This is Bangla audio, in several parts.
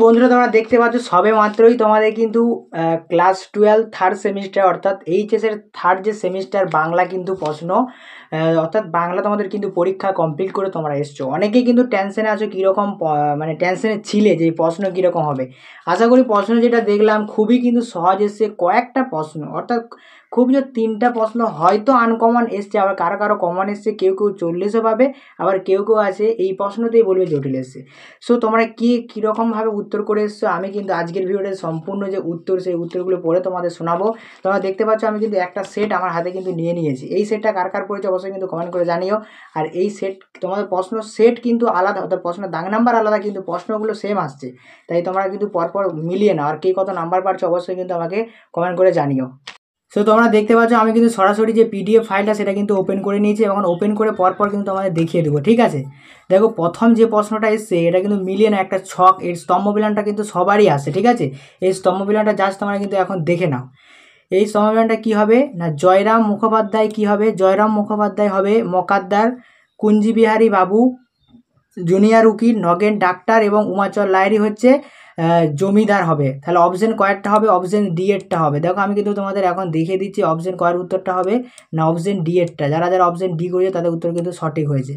বন্ধুরা তোমরা দেখতে পাচ্ছ সবে মাত্রই তোমাদের কিন্তু ক্লাস 12 থার্ড সেমিস্টার অর্থাৎ এইচএসের থার্ড যে সেমিস্টার বাংলা কিন্তু প্রশ্ন অর্থাৎ বাংলা তোমাদের কিন্তু পরীক্ষা কমপ্লিট করে তোমরা এসছো। অনেকেই কিন্তু টেনশনে আছো কীরকম মানে টেনশনে ছিলে যে প্রশ্ন কীরকম হবে। আশা করি প্রশ্ন যেটা দেখলাম খুবই কিন্তু সহজ এসছে, কয়েকটা প্রশ্ন অর্থাৎ খুব যে 3টা প্রশ্ন হয়তো আনকমন এসছে, আবার কারো কারো কমন এসছে, কেউ কেউ 40ও পাবে, আবার কেউ কেউ আছে এই প্রশ্নতেই বলবে জটিল এসছে। সো তোমরা কীরকমভাবে উত্তর করে এসছো আমি কিন্তু আজকের ভিডিওতে সম্পূর্ণ যে উত্তর সেই উত্তরগুলো পড়ে তোমাদের শোনাবো। তোমরা দেখতে পাচ্ছ আমি কিন্তু একটা সেট আমার হাতে কিন্তু নিয়ে নিয়েছি। এই সেটটা কার কার পড়েছে অবশ্যই কিন্তু কমেন্ট করে জানিও। আর এই সেট তোমাদের প্রশ্ন সেট কিন্তু আলাদা, অর্থাৎ প্রশ্ন দাগ নাম্বার আলাদা কিন্তু প্রশ্নগুলো সেম আসছে, তাই তোমরা কিন্তু পরপর মিলিয়ে নাও। আর কে কত নাম্বার পাচ্ছ অবশ্যই কিন্তু আমাকে কমেন্ট করে জানিও। সো তোমরা দেখতে পাচ্ছ আমি কিন্তু সরাসরি যে পিডিএফ ফাইলটা সেটা কিন্তু ওপেন করে নিয়েছি এবং ওপেন করে পরপর কিন্তু আমাদের দেখিয়ে দেবো, ঠিক আছে। দেখো প্রথম যে প্রশ্নটা এসছে এটা কিন্তু মিলিয়ে না একটা ছক, এর স্তম্ভবিলানটা কিন্তু সবারই আসে, ঠিক আছে। এই স্তম্ভবিলানটা জাস্ট তোমরা কিন্তু এখন দেখে নাও। এই স্তম্ভবিলানটা কী হবে না, জয়রাম মুখোপাধ্যায় কী হবে, জয়রাম মুখোপাধ্যায় হবে মকাদ্দার, কুঞ্জিবিহারী বাবু জুনিয়র উকিল, নগেন ডাক্তার এবং উমাচল লাহিড়ী হচ্ছে জমিদার হবে। তাহলে অপশন কয়েকটা হবে, অপশন ডি এরটা হবে। দেখো আমি কিন্তু তোমাদের এখন দেখিয়ে দিচ্ছি অপশন কয়ের উত্তরটা হবে না, অপশন ডি এরটা। যারা যারা অপশন ডি করেছে তাদের উত্তর কিন্তু সঠিক হয়েছে।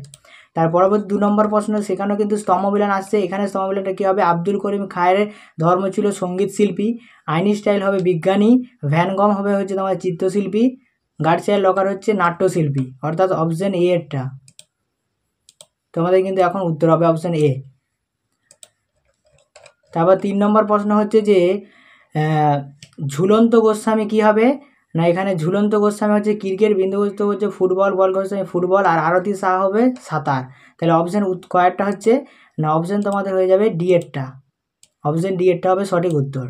তার পরবর্তী 2 নম্বর প্রশ্ন, সেখানেও কিন্তু স্তম্ভবিলান আসছে। এখানে স্তম্ভবিলানটা কী হবে, আব্দুল করিম খায়ের ধর্ম ছিল সঙ্গীত শিল্পী, আইনস্টাইন হবে বিজ্ঞানী, ভ্যান গম হবে হচ্ছে তোমার চিত্রশিল্পী, গার্সিয়া লকার হচ্ছে নাট্যশিল্পী, অর্থাৎ অপশন এ এরটা তোমাদের কিন্তু এখন উত্তর হবে অপশন এ। তারপর 3 নম্বর প্রশ্ন হচ্ছে যে ঝুলন্ত গোস্বামী কী হবে না, এখানে ঝুলন্ত গোস্বামী হচ্ছে ক্রিকেট, বিন্দুবস্ত হচ্ছে ফুটবল, বল গোস্বামী ফুটবল, আর আরতি শাহ হবে সাঁতার। তাহলে অপশন কয়েকটা হচ্ছে না, অপশন তোমাদের হয়ে যাবে ডি এরটা, অপশন ডি এরটা হবে সঠিক উত্তর।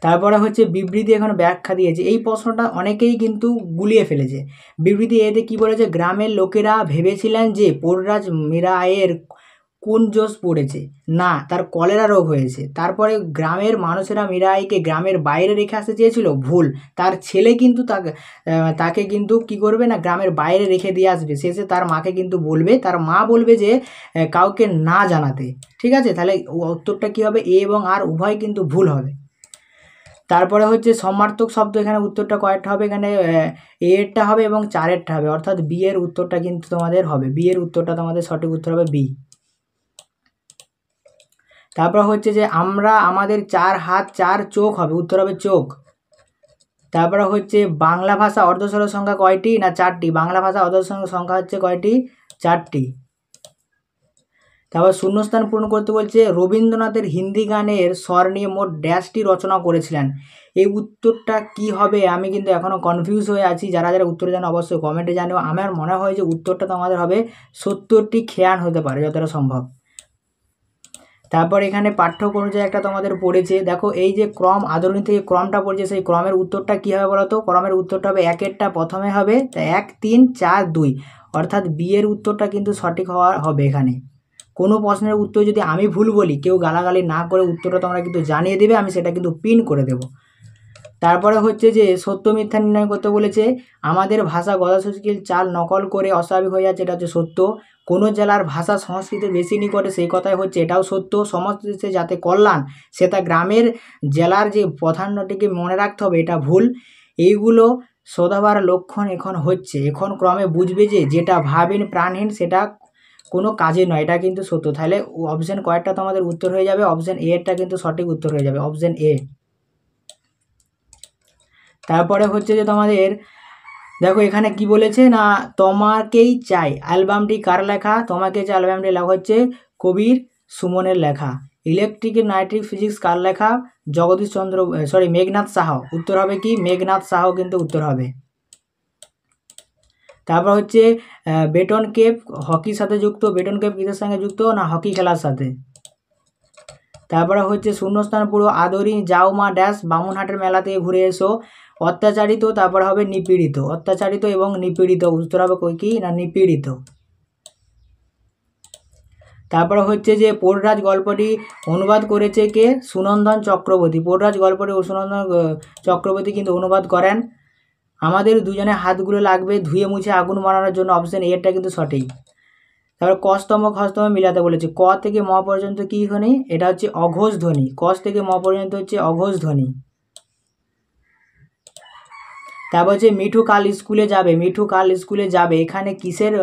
তারপরে হচ্ছে বিবৃতি, এখানে ব্যাখ্যা দিয়েছে। এই প্রশ্নটা অনেকেই কিন্তু গুলিয়ে ফেলেছে। বিবৃতি এতে কি বলেছে, গ্রামের লোকেরা ভেবেছিলেন যে পোর্রাজ মীরায়ের কোন জোশ পড়েছে, না তার কলেরা রোগ হয়েছে। তারপরে গ্রামের মানুষেরা মীরাইকে গ্রামের বাইরে রেখে আসতে চেয়েছিল, ভুল। তার ছেলে কিন্তু তাকে কিন্তু কি করবে না, গ্রামের বাইরে রেখে দিয়ে আসবে। শেষে তার মাকে কিন্তু বলবে, তার মা বলবে যে কাউকে না জানাতে, ঠিক আছে। তাহলে উত্তরটা কী হবে, এ এবং আর উভয় কিন্তু ভুল হবে। তারপরে হচ্ছে সমার্থক শব্দ, এখানে উত্তরটা কয়েকটা হবে, এখানে এরটা হবে এবং 4এরটা হবে, অর্থাৎ বি এর উত্তরটা কিন্তু তোমাদের হবে, বি এর উত্তরটা তোমাদের সঠিক উত্তর হবে বি। তারপর হচ্ছে যে আমরা আমাদের 4 হাত 4 চোখ হবে, উত্তর হবে চোখ। তারপরে হচ্ছে বাংলা ভাষা অর্ধস্বর সংখ্যা কয়টি না 4টি, বাংলা ভাষা অর্ধস্বর সংখ্যা হচ্ছে কয়টি 4টি। তারপর শূন্যস্থান পূরণ করতে বলছে, রবীন্দ্রনাথের হিন্দি গানের স্বর নিয়ে মোট ড্যাশটি রচনা করেছিলেন। এই উত্তরটা কি হবে আমি কিন্তু এখনও কনফিউজ হয়ে আছি। যারা যারা উত্তর জানো অবশ্যই কমেন্টে জানিও। আমার মনে হয় যে উত্তরটা তোমাদের হবে 70টি খেয়ান হতে পারে যতটা সম্ভব। তারপর এখানে পাঠ্যক্রম অনুযায়ী একটা তোমাদের পড়েছে, দেখো এই যে ক্রম আদরণী থেকে ক্রমটা পড়ছে, সেই ক্রমের উত্তরটা কী হবে বলো তো, ক্রমের উত্তরটা হবে 1এরটা প্রথমে হবে 1 3 4 2, অর্থাৎ বি এর উত্তরটা কিন্তু সঠিক হবে। এখানে কোনো প্রশ্নের উত্তর যদি আমি ভুল বলি, কেউ গালাগালি না করে উত্তরটা তোমরা কিন্তু জানিয়ে দেবে, আমি সেটা কিন্তু পিন করে দেব। তারপরে হচ্ছে যে সত্য মিথ্যা নির্ণয় করতে বলেছে, আমাদের ভাষা গদাসুশীল চাল নকল করে অস্বাভাবিক হয়ে যাচ্ছে, এটা হচ্ছে সত্য। কোনো জেলার ভাষা সংস্কৃতের বেশি নিকটে, সেই কথাই হচ্ছে, এটাও সত্য। সমস্ত দেশে যাতে কল্যাণ, সেটা গ্রামের জেলার যে প্রাধান্যটিকে মনে রাখতে হবে, এটা ভুল। এইগুলো শোধাবার লক্ষণ এখন হচ্ছে, এখন ক্রমে বুঝবে যে যেটা ভাবহীন প্রাণহীন সেটা কোনো কাজে নয়, এটা কিন্তু সত্য। তাহলে অপশন কয়েকটা তোমাদের উত্তর হয়ে যাবে, অপশন এ এরটা কিন্তু সঠিক উত্তর হয়ে যাবে, অপশন এ। তারপরে হচ্ছে যে তোমাদের দেখো এখানে কি বলেছে না, তোমাকেই চাই অ্যালবামটি কার লেখা, তোমাকে চাই অ্যালবামটি লেখা হচ্ছে কবির সুমনের লেখা। ইলেকট্রিক নাইট্রিক ফিজিক্স কার লেখা, জগদীশ চন্দ্র মেঘনাথ সাহ, উত্তর হবে কি মেঘনাথ সাহ কিন্তু উত্তর হবে। তারপর হচ্ছে বেটন কেপ হকির সাথে যুক্ত, বেটন কেপ কিসের সঙ্গে যুক্ত না হকি খেলার সাথে। তারপরে হচ্ছে শূন্যস্থান পুরো, আদরি যাও মা ড্যাশ বামুনহাটের মেলা থেকে ঘুরে এসো, অত্যাচারিত, তারপরে হবে নিপীড়িত, অত্যাচারিত এবং নিপীড়িত, উত্তর হবে কি না নিপীড়িত। তারপরে হচ্ছে যে পোড়রাজ গল্পটি অনুবাদ করেছে কে, সুনন্দন চক্রবর্তী, পোড়রাজ গল্পটি সুনন্দন চক্রবর্তী কিন্তু অনুবাদ করেন। আমাদের দুজনে হাতগুলো লাগবে ধুয়ে মুছে আগুন বানানোর জন্য, অপশন এরটা কিন্তু সঠিক। তারপর কস্তম খস্তম মিলাতে বলেছে। ক থেকে ম পর্যন্ত কি ধ্বনি? এটা হচ্ছে অঘোষ ধ্বনি। কস থেকে ম পর্যন্ত হচ্ছে অঘোষ ধ্বনি। তারপর হচ্ছে মিঠু কাল স্কুলে যাবে। মিঠু কাল স্কুলে যাবে, এখানে কিসের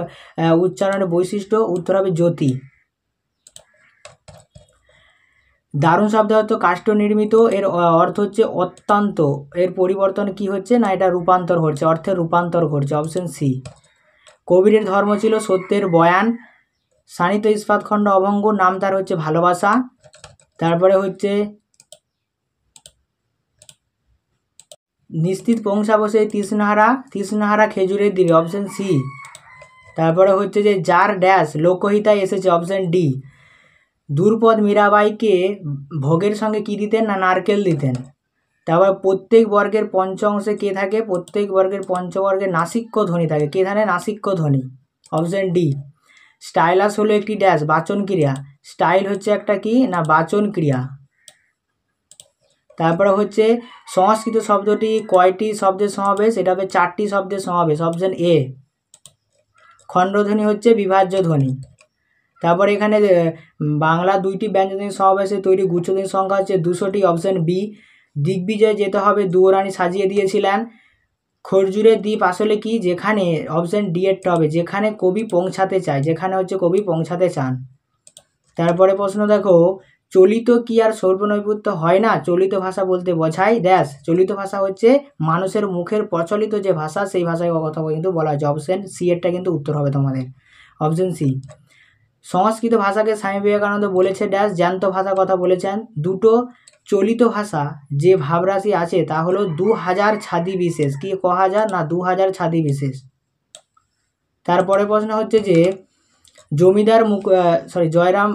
উচ্চারণের বৈশিষ্ট্য? উত্তর হবে জ্যোতি। দারুণ শব্দ অর্থ কাষ্ঠ নির্মিত, এর অর্থ হচ্ছে অত্যন্ত। এর পরিবর্তন কি হচ্ছে? না এটা রূপান্তর হচ্ছে, অর্থের রূপান্তর ঘটছে, অপশন সি। কবিরের ধর্ম ছিল সত্যের বয়ান। শানিত ইস্পাত খণ্ড অভঙ্গ, নাম তার হচ্ছে ভালোবাসা। তারপরে হচ্ছে নিশ্চিত পংসা বসে তৃষ্ণাহারা খেজুরের দিকে, অপশন সি। তারপরে হচ্ছে যে যার ড্যাশ লোকহিতায় এসেছে, অপশন ডি। দ্রুপদ মীরাবাইকে ভোগের সঙ্গে কি দিতেন? না নারকেল দিতেন। তারপর প্রত্যেক বর্গের পঞ্চঅংশে কে থাকে? প্রত্যেক বর্গের পঞ্চবর্গে নাসিক্য ধ্বনি থাকে। কে থাকে? নাসিক্য ধ্বনি, অপশন ডি। স্টাইলাস হলো একটি ড্যাশ বাচন ক্রিয়া। স্টাইল হচ্ছে একটা কি? না বাচন ক্রিয়া। তারপরে হচ্ছে সংস্কৃত শব্দটি কয়টি শব্দের সমাবেশ? এটা হবে 4টি শব্দের সমাবেশ, অপশন এ। খণ্ডধ্বনি হচ্ছে বিভাজ্য ধ্বনি। তারপরে এখানে বাংলা 2টি ব্যঞ্জনধ্বনি সমাবেশে তৈরি গুচ্ছধ্বনির সংখ্যা হচ্ছে 200টি, অপশন বি। দিগ্বিজয় যেতে হবে দুয়োরানি সাজিয়ে দিয়েছিলেন। খরজুরের দ্বীপ আসলে কি? যেখানে, অপশন ডি এরটা হবে, যেখানে কবি পৌঁছাতে চায়, যেখানে হচ্ছে কবি পৌঁছাতে চান। তারপরে প্রশ্ন দেখো, চলিত কি আর সর্বনৈপুত্য হয় না? চলিত ভাষা বলতে বোঝায় ড্যাশ। চলিত ভাষা হচ্ছে মানুষের মুখের প্রচলিত যে ভাষা, সেই ভাষায় কথা কিন্তু বলা হচ্ছে, অপশন সি এরটা কিন্তু উত্তর হবে তোমাদের, অপশন সি। সংস্কৃত ভাষাকে স্বামী বিবেকানন্দ বলেছে ড্যাশ। জ্যান্ত ভাষা কথা বলেছেন। দুটো চলিত ভাষা যে ভাবরাশি আছে তা হলো 2000 ছাদি বিশেষ। কি ক হাজার? না 2000 ছাদি বিশেষ। তারপরে প্রশ্ন হচ্ছে যে জমিদার জয়রাম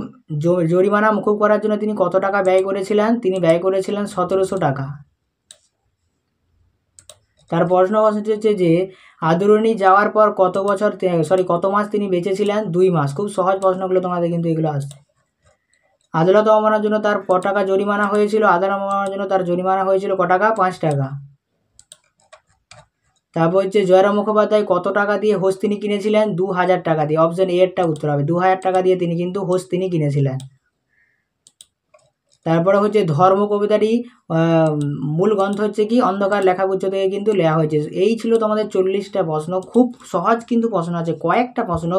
জরিমানা মুকুব করার জন্য তিনি কত টাকা ব্যয় করেছিলেন? তিনি ব্যয় করেছিলেন 1700 টাকা। তার প্রশ্ন হচ্ছে যে আদরণী যাওয়ার পর কত মাস তিনি বেঁচেছিলেন? 2 মাস। খুব সহজ প্রশ্নগুলো তোমাদের কিন্তু এগুলো আসছে। আদালত অবমাননার জন্য তার ক টাকা জরিমানা হয়েছিল? আদালত অবমাননার জন্য তার জরিমানা হয়েছিল ক টাকা? 5 টাকা। তারপর হচ্ছে জয়রাম মুখোপাধ্যায় কত টাকা দিয়ে হস্তিনী কিনেছিলেন? 2000 টাকা দিয়ে, অপশন এ এরটা উত্তর হবে। 2000 টাকা দিয়ে তিনি কিন্তু হস্তিনী কিনেছিলেন। তারপরে হচ্ছে ধর্ম কবিতাটি মূল গ্রন্থ হচ্ছে কি? অন্ধকার লেখাগুচ্ছ থেকে কিন্তু লেয়া হয়েছে। এই ছিল তোমাদের 40টা প্রশ্ন। খুব সহজ কিন্তু প্রশ্ন আছে, কয়েকটা প্রশ্ন,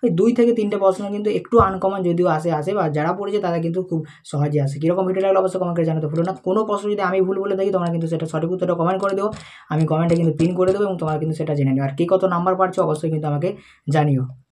ওই 2 থেকে 3টে প্রশ্ন কিন্তু একটু আনকমন যদিও আসে বা যারা পড়েছে তারা কিন্তু খুব সহজে আসে। কীরকম ভিডিও লাগলো অবশ্যই কমেন্ট করে জানাতে ভুলো না। কোনো প্রশ্ন যদি আমি ভুল বলে থাকি তোমরা কিন্তু সেটা সঠিক উত্তরটা কমেন্ট করে দেবো, আমি কমেন্টে কিন্তু পিন করে দেবো এবং তোমরা কিন্তু সেটা জেনে নিও। আর কে কত নাম্বার পাচ্ছ অবশ্যই কিন্তু আমাকে জানিও।